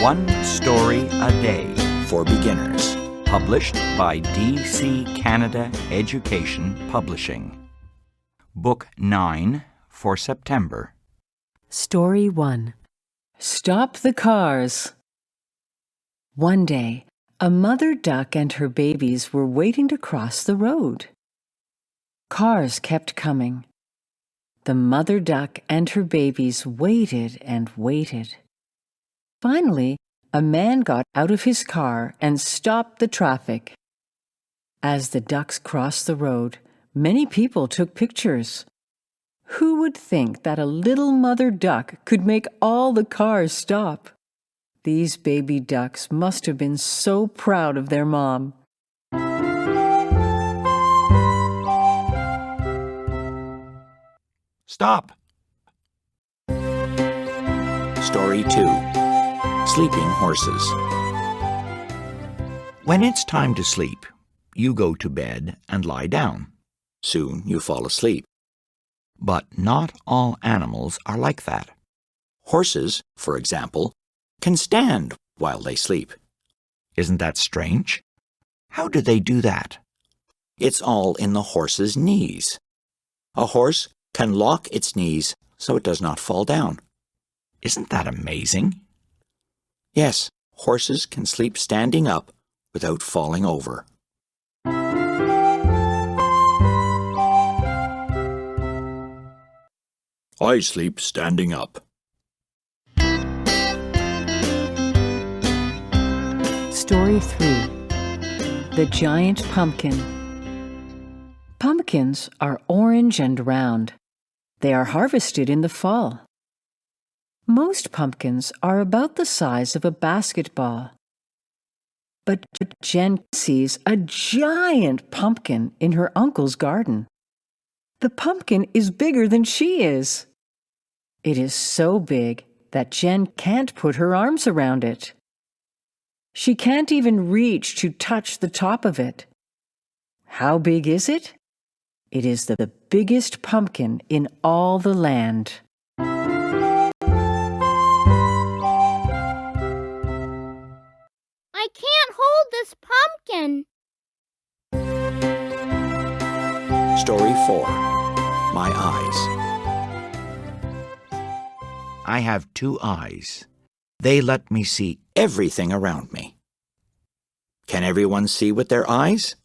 One story a day. For beginners. Published by DC Canada Education Publishing. Book 9 for September. Story 1. Stop the Cars. One day, a mother duck and her babies were waiting to cross the road. Cars kept coming. The mother duck and her babies waited and waited. Finally, a man got out of his car and stopped the traffic. As the ducks crossed the road, many people took pictures. Who would think that a little mother duck could make all the cars stop? These baby ducks must have been so proud of their mom. Stop! Story 2. Sleeping Horses. When it's time to sleep, you go to bed and lie down. Soon you fall asleep. But not all animals are like that. Horses, for example, can stand while they sleep. Isn't that strange? How do they do that? It's all in the horse's knees. A horse can lock its knees so it does not fall down. Isn't that amazing? Yes, horses can sleep standing up without falling over. I sleep standing up. Story 3. The Giant Pumpkin. Pumpkins are orange and round. They are harvested in the fall. Most pumpkins are about the size of a basketball. But Jen sees a giant pumpkin in her uncle's garden. The pumpkin is bigger than she is. It is so big that Jen can't put her arms around it. She can't even reach to touch the top of it. How big is it? It is the biggest pumpkin in all the land. I can't hold this pumpkin. Story 4. My Eyes. I have 2 eyes. They let me see Everything around me. Can everyone see with their eyes?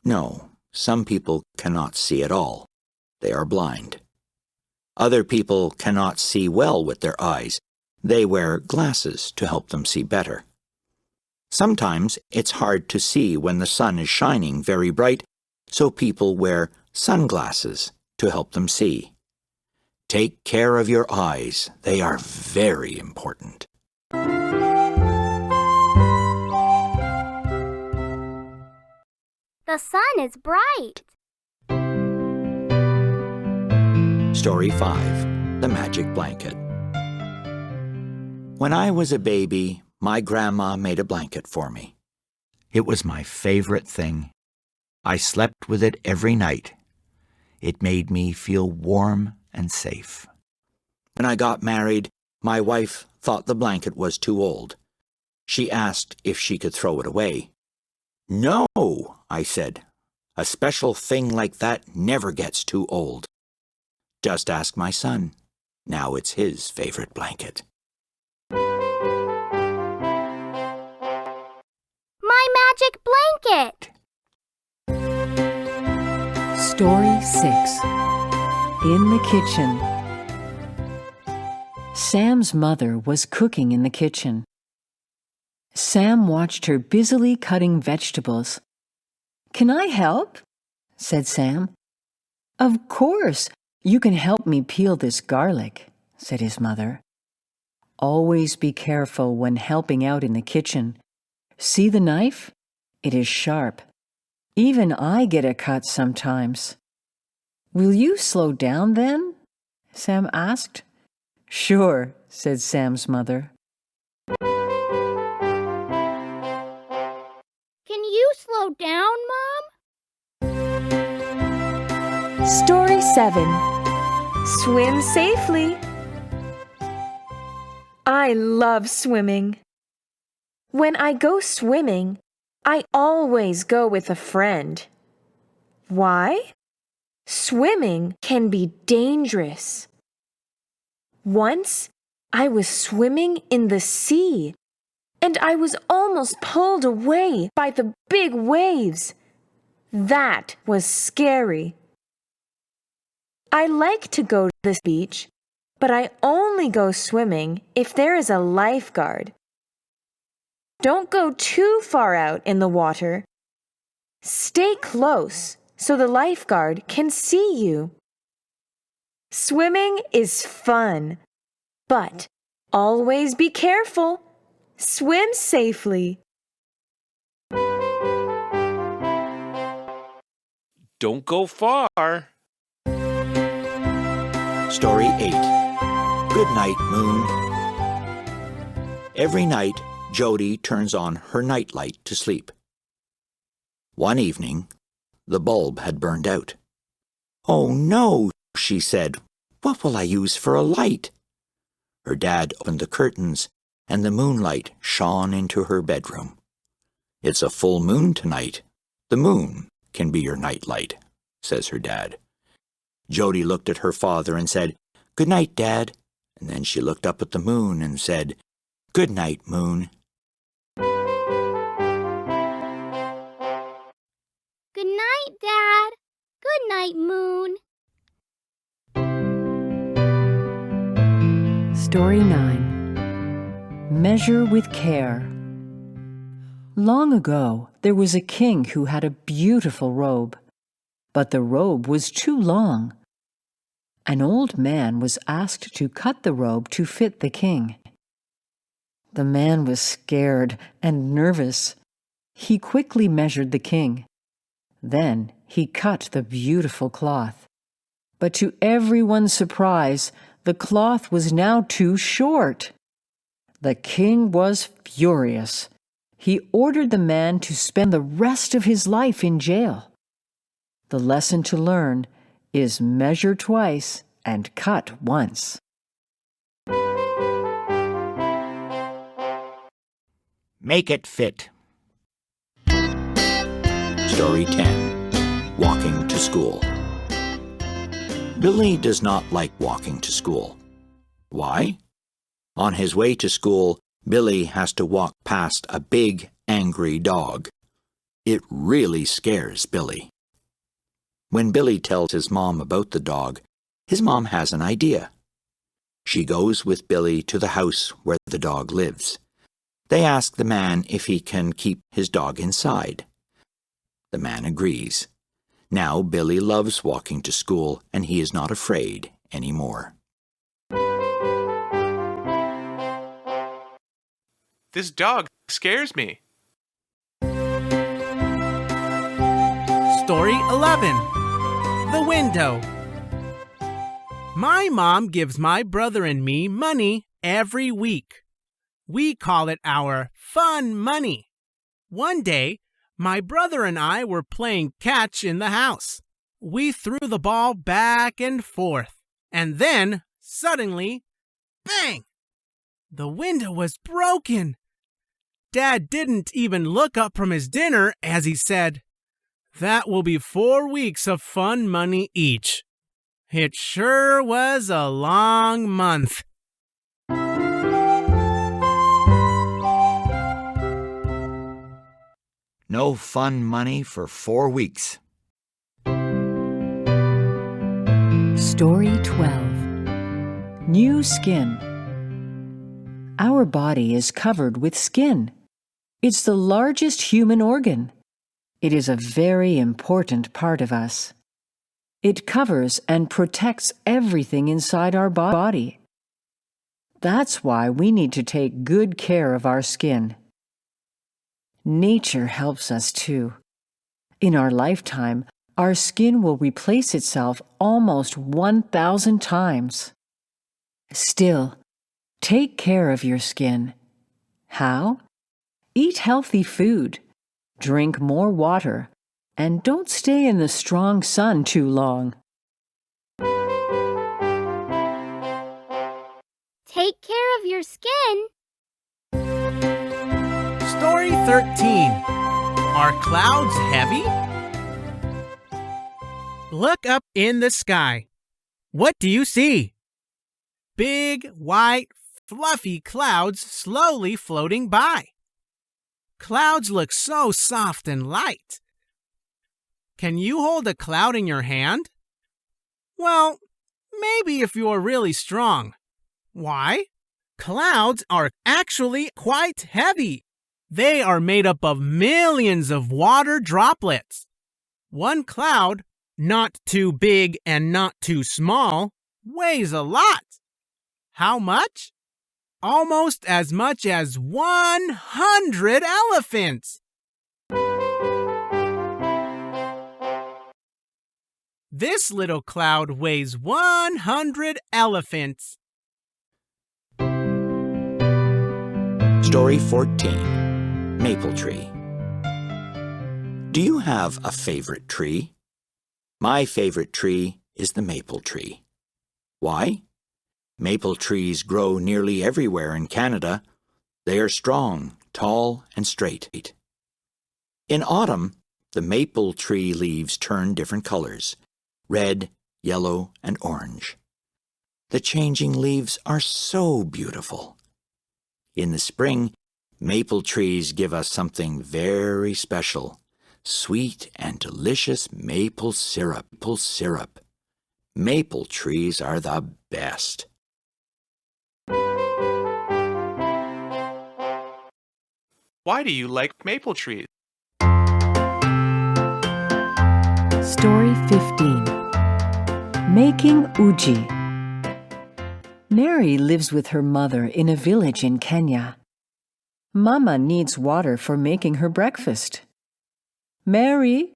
No, some people cannot see at all. They are blind. Other people cannot see well with their eyes. They wear glasses to help them see better. Sometimes it's hard to see when the sun is shining very bright, so people wear sunglasses to help them see. Take care of your eyes. They are very important. The sun is bright. Story 5. The Magic Blanket. When I was a baby, my grandma made a blanket for me. It was my favorite thing. I slept with it every night. It made me feel warm and safe. When I got married, my wife thought the blanket was too old. She asked if she could throw it away. No, I said. A special thing like that never gets too old. Just ask my son. Now it's his favorite blanket. My magic blanket. Story 6. In the Kitchen. Sam's mother was cooking in the kitchen. Sam watched her busily cutting vegetables. "Can I help?" said Sam. "Of course, you can help me peel this garlic," said his mother. "Always be careful when helping out in the kitchen. See the knife? It is sharp. Even I get a cut sometimes." "Will you slow down then?" Sam asked. "Sure," said Sam's mother. Can you slow down, Mom? Story 7. Swim safely. I love swimming. When I go swimming, I always go with a friend. Why? Swimming can be dangerous. Once, I was swimming in the sea, and I was almost pulled away by the big waves. That was scary. I like to go to the beach, but I only go swimming if there is a lifeguard. Don't go too far out in the water. Stay close so the lifeguard can see you. Swimming is fun, but always be careful. Swim safely. Don't go far. Story 8. Good night, Moon. Every night, Jody turns on her nightlight to sleep. One evening, the bulb had burned out. "Oh no," she said. "What will I use for a light?" Her dad opened the curtains, and the moonlight shone into her bedroom. "It's a full moon tonight. The moon can be your nightlight," says her dad. Jody looked at her father and said, "Good night, Dad." And then she looked up at the moon and said, "Good night, Moon." Good night, Dad. Good night, Moon. Story 9. Measure with Care. Long ago, there was a king who had a beautiful robe, but the robe was too long. An old man was asked to cut the robe to fit the king. The man was scared and nervous. He quickly measured the king. Then he cut the beautiful cloth. But to everyone's surprise, the cloth was now too short. The king was furious. He ordered the man to spend the rest of his life in jail. The lesson to learn is measure twice and cut once. Make it fit. Story 10. Walking to School. Billy does not like walking to school. Why? On his way to school, Billy has to walk past a big, angry dog. It really scares Billy. When Billy tells his mom about the dog, his mom has an idea. She goes with Billy to the house where the dog lives. They ask the man if he can keep his dog inside. The man agrees. Now Billy loves walking to school, and he is not afraid anymore. This dog scares me. Story 11. The Window. My mom gives my brother and me money every week. We call it our fun money. One day, my brother and I were playing catch in the house. We threw the ball back and forth, and then, suddenly, bang! The window was broken. Dad didn't even look up from his dinner as he said, "That will be 4 weeks of fun money each." It sure was a long month. No fun money for 4 weeks. Story 12. New Skin. Our body is covered with skin. It's the largest human organ. It is a very important part of us. It covers and protects everything inside our body. That's why we need to take good care of our skin. Nature helps us too. In our lifetime, our skin will replace itself almost 1,000 times. Still, take care of your skin. How? Eat healthy food, drink more water, and don't stay in the strong sun too long. Take care of your skin. Story 13. Are clouds heavy? Look up in the sky. What do you see? Big, white, fluffy clouds slowly floating by. Clouds look so soft and light. Can you hold a cloud in your hand? Well, maybe if you're really strong. Why? Clouds are actually quite heavy. They are made up of millions of water droplets. One cloud, not too big and not too small, weighs a lot. How much? Almost as much as 100 elephants. This little cloud weighs 100 elephants. Story 14. Maple Tree. Do you have a favorite tree? My favorite tree is the maple tree. Why? Maple trees grow nearly everywhere in Canada. They are strong, tall, and straight. In autumn, the maple tree leaves turn different colors: red, yellow, and orange. The changing leaves are so beautiful. In the spring, maple trees give us something very special: sweet and delicious maple syrup. Maple trees are the best. Why do you like maple trees? Story 15. Making uji. Mary lives with her mother in a village in Kenya. Mama needs water for making her breakfast. Mary,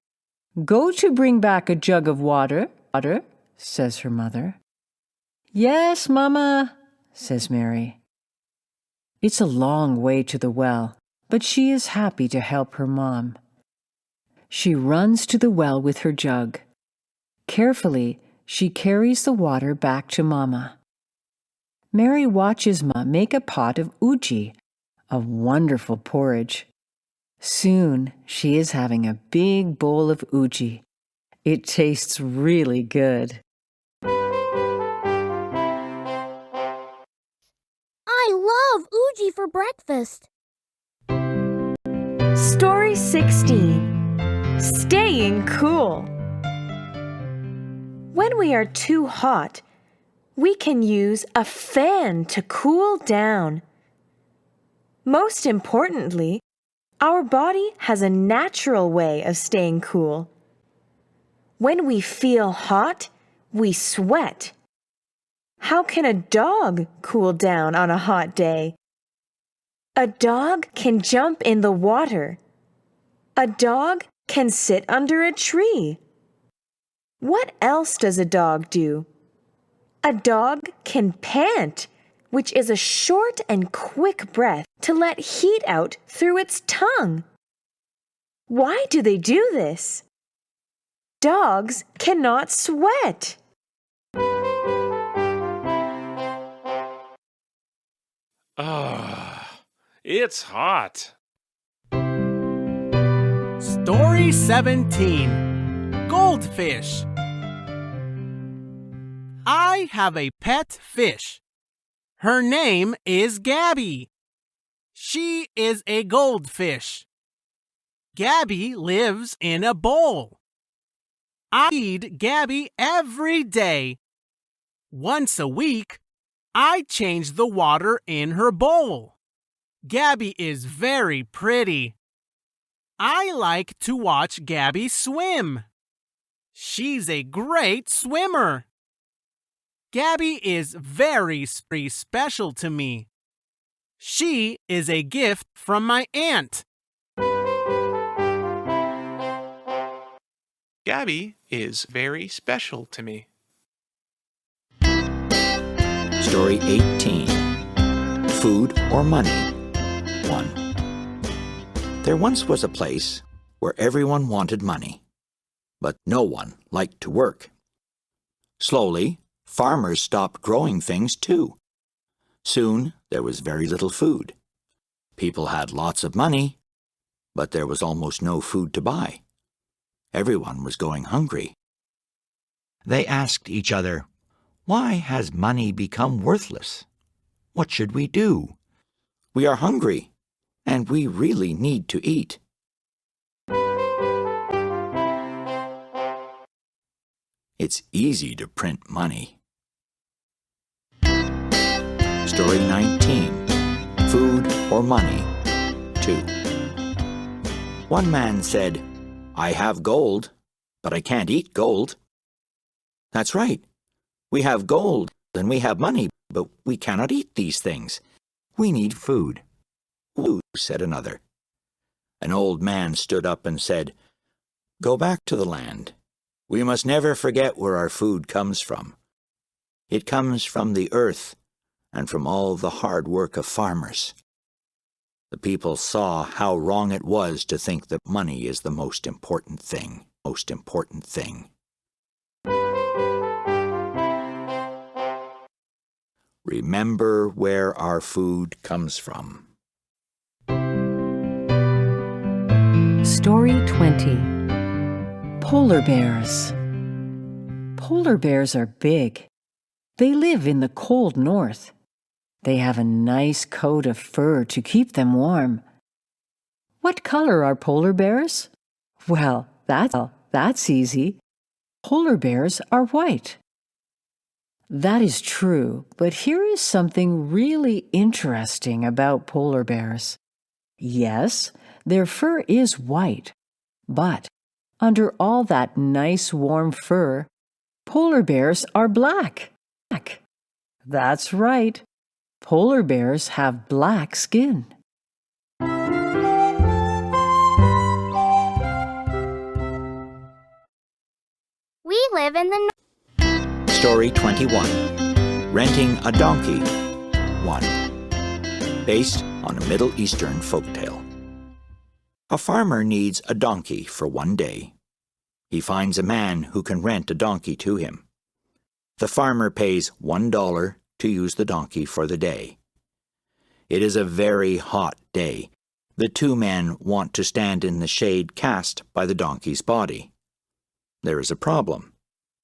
go to bring back a jug of water, says her mother. Yes, Mama, says Mary. It's a long way to the well, but she is happy to help her mom. She runs to the well with her jug. Carefully, she carries the water back to Mama. Mary watches Ma make a pot of uji, a wonderful porridge. Soon, she is having a big bowl of uji. It tastes really good. I love uji for breakfast. Story 16. Staying cool. When we are too hot, we can use a fan to cool down. Most importantly, our body has a natural way of staying cool. When we feel hot, we sweat. How can a dog cool down on a hot day? A dog can jump in the water. A dog can sit under a tree. What else does a dog do? A dog can pant, which is a short and quick breath to let heat out through its tongue. Why do they do this? Dogs cannot sweat. It's hot. Story 17. Goldfish. I have a pet fish. Her name is Gabby. She is a goldfish. Gabby lives in a bowl. I feed Gabby every day. Once a week, I change the water in her bowl. Gabby is very pretty. I like to watch Gabby swim. She's a great swimmer. Gabby is very special to me. She is a gift from my aunt. Gabby is very special to me. Story 18. Food or Money. 1. There once was a place where everyone wanted money, but no one liked to work. Slowly, farmers stopped growing things too. Soon, there was very little food. People had lots of money, but there was almost no food to buy. Everyone was going hungry. They asked each other, "Why has money become worthless? What should we do?" We are hungry, and we really need to eat. It's easy to print money. Story 19. Food or Money 2. One man said, "I have gold, but I can't eat gold." "That's right. We have gold and we have money, but we cannot eat these things. We need food." "Ooh," said another. An old man stood up and said, "Go back to the land. We must never forget where our food comes from. It comes from the earth and from all the hard work of farmers." The people saw how wrong it was to think that money is the most important thing. Remember where our food comes from. Story 20. Polar Bears. Polar bears are big. They live in the cold north. They have a nice coat of fur to keep them warm. What color are polar bears? Well, that's easy. Polar bears are white. That is true, but here is something really interesting about polar bears. Yes, their fur is white, but under all that nice warm fur, polar bears are black. That's right. Polar bears have black skin. We live in the Story 21. Renting a Donkey 1. Based on a Middle Eastern folktale. A farmer needs a donkey for one day. He finds a man who can rent a donkey to him. The farmer pays $1 to use the donkey for the day. It is a very hot day. The two men want to stand in the shade cast by the donkey's body. There is a problem.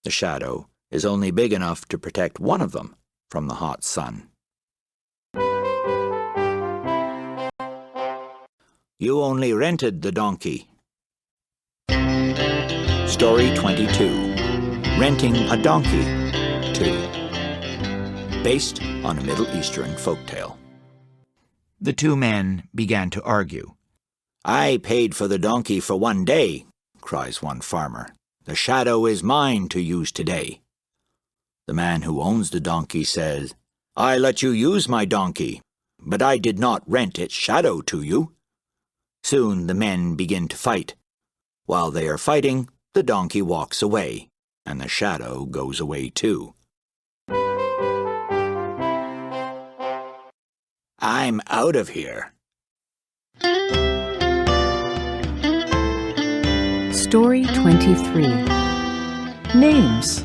The shadow is only big enough to protect one of them from the hot sun. You only rented the donkey. Story 22. Renting a Donkey 2. Based on a Middle Eastern folktale. The two men began to argue. "I paid for the donkey for one day," cries one farmer. "The shadow is mine to use today." The man who owns the donkey says, "I let you use my donkey, but I did not rent its shadow to you." Soon the men begin to fight. While they are fighting, the donkey walks away, and the shadow goes away too. I'm out of here. Story 23. Names.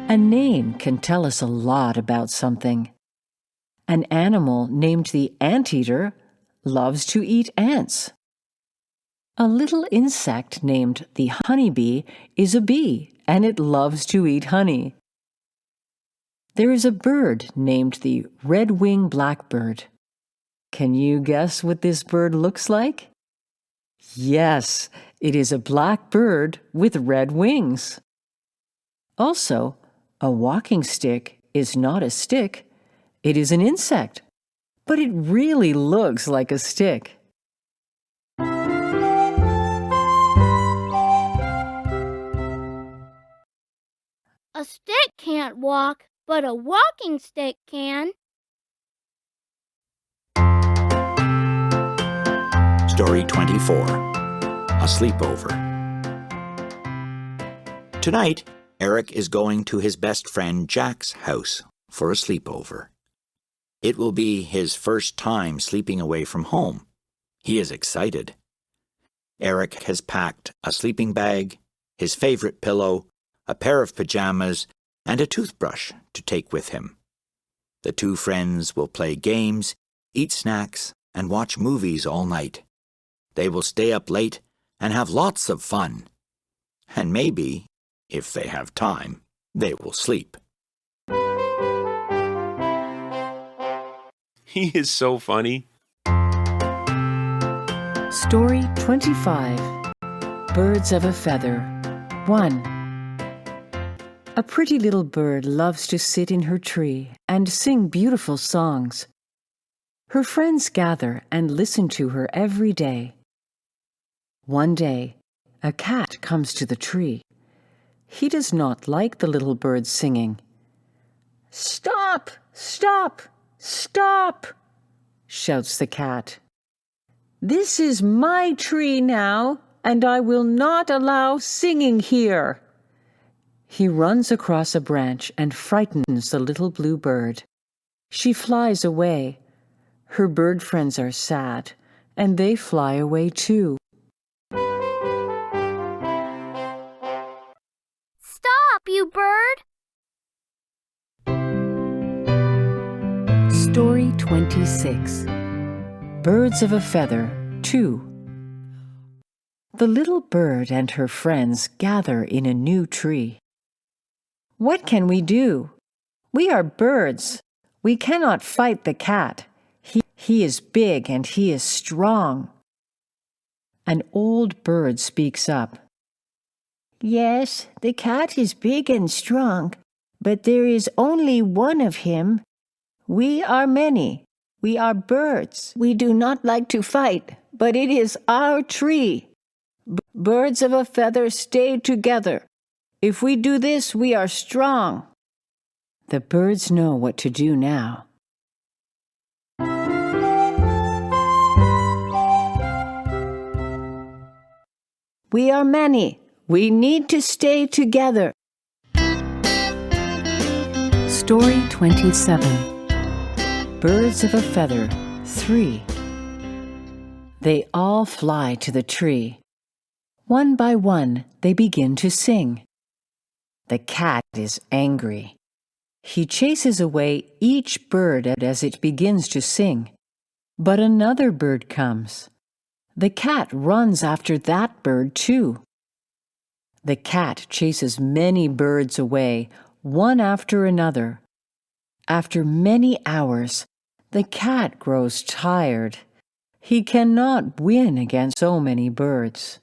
A name can tell us a lot about something. An animal named the anteater loves to eat ants. A little insect named the honeybee is a bee, and it loves to eat honey. There is a bird named the red-winged blackbird. Can you guess what this bird looks like? Yes, it is a black bird with red wings. Also, a walking stick is not a stick. It is an insect, but it really looks like a stick. A stick can't walk, but a walking stick can. Story 24. A Sleepover. Tonight, Eric is going to his best friend Jack's house for a sleepover. It will be his first time sleeping away from home. He is excited. Eric has packed a sleeping bag, his favorite pillow, a pair of pajamas, and a toothbrush to take with him. The two friends will play games, eat snacks, and watch movies all night. They will stay up late and have lots of fun. And maybe, if they have time, they will sleep. He is so funny. Story 25. Birds of a Feather. 1. A pretty little bird loves to sit in her tree and sing beautiful songs. Her friends gather and listen to her every day. One day, a cat comes to the tree. He does not like the little bird singing. "Stop! Stop! Stop!" shouts the cat. "This is my tree now, and I will not allow singing here." He runs across a branch and frightens the little blue bird. She flies away. Her bird friends are sad, and they fly away too. Stop, you bird! Story 26. Birds of a Feather. 2. The little bird and her friends gather in a new tree. "What can we do? We are birds. We cannot fight the cat. He is big and he is strong." An old bird speaks up. "Yes, the cat is big and strong, but there is only one of him. We are many. We are birds. We do not like to fight, but it is our tree. Birds of a feather stay together. If we do this, we are strong." The birds know what to do now. We are many. We need to stay together. Story 27. Birds of a Feather. 3. They all fly to the tree. One by one, they begin to sing. The cat is angry. He chases away each bird as it begins to sing. But another bird comes. The cat runs after that bird too. The cat chases many birds away, one after another. After many hours, the cat grows tired. He cannot win against so many birds.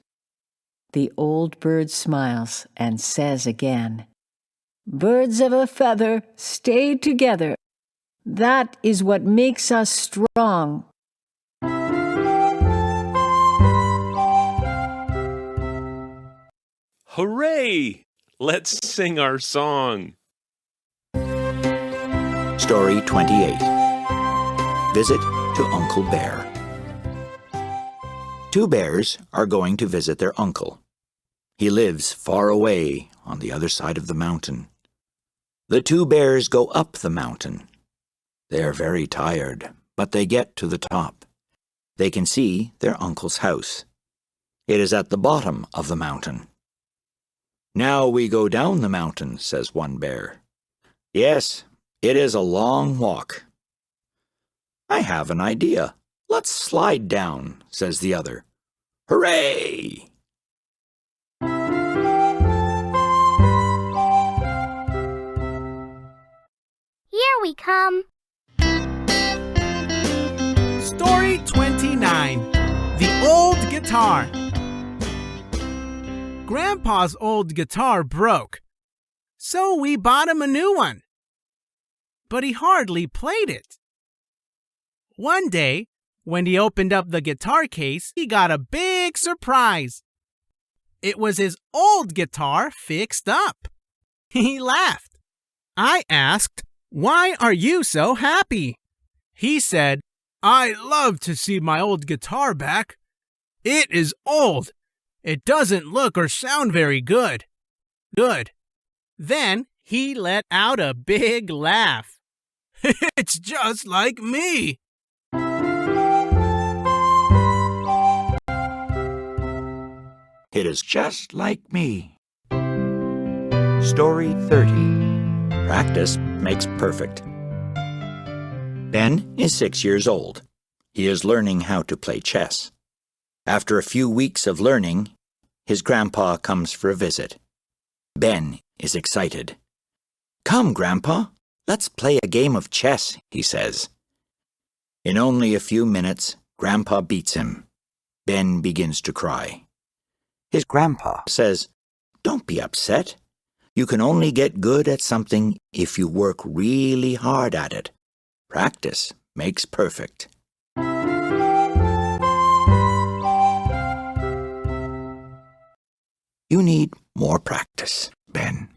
The old bird smiles and says again, "Birds of a feather, stay together. That is what makes us strong." Hooray! Let's sing our song. Story 28. Visit to Uncle Bear. 2 bears are going to visit their uncle. He lives far away on the other side of the mountain. The 2 bears go up the mountain. They are very tired, but they get to the top. They can see their uncle's house. It is at the bottom of the mountain. "Now we go down the mountain," says one bear. "Yes, it is a long walk." "I have an idea. Let's slide down," says the other. "Hooray!" Here we come. Story 29. The Old Guitar. Grandpa's old guitar broke, so we bought him a new one. But he hardly played it. One day, when he opened up the guitar case, he got a big surprise. It was his old guitar fixed up. He laughed. I asked, "Why are you so happy?" He said, "I love to see my old guitar back. It is old. It doesn't look or sound very good." Good. Then he let out a big laugh. "It's just like me." It is just like me. Story 30. Practice makes perfect. Ben is 6 years old. He is learning how to play chess. After a few weeks of learning, his grandpa comes for a visit. Ben is excited. "Come, Grandpa, let's play a game of chess," he says. In only a few minutes, Grandpa beats him. Ben begins to cry. His grandpa says, "Don't be upset. You can only get good at something if you work really hard at it. Practice makes perfect." You need more practice, Ben.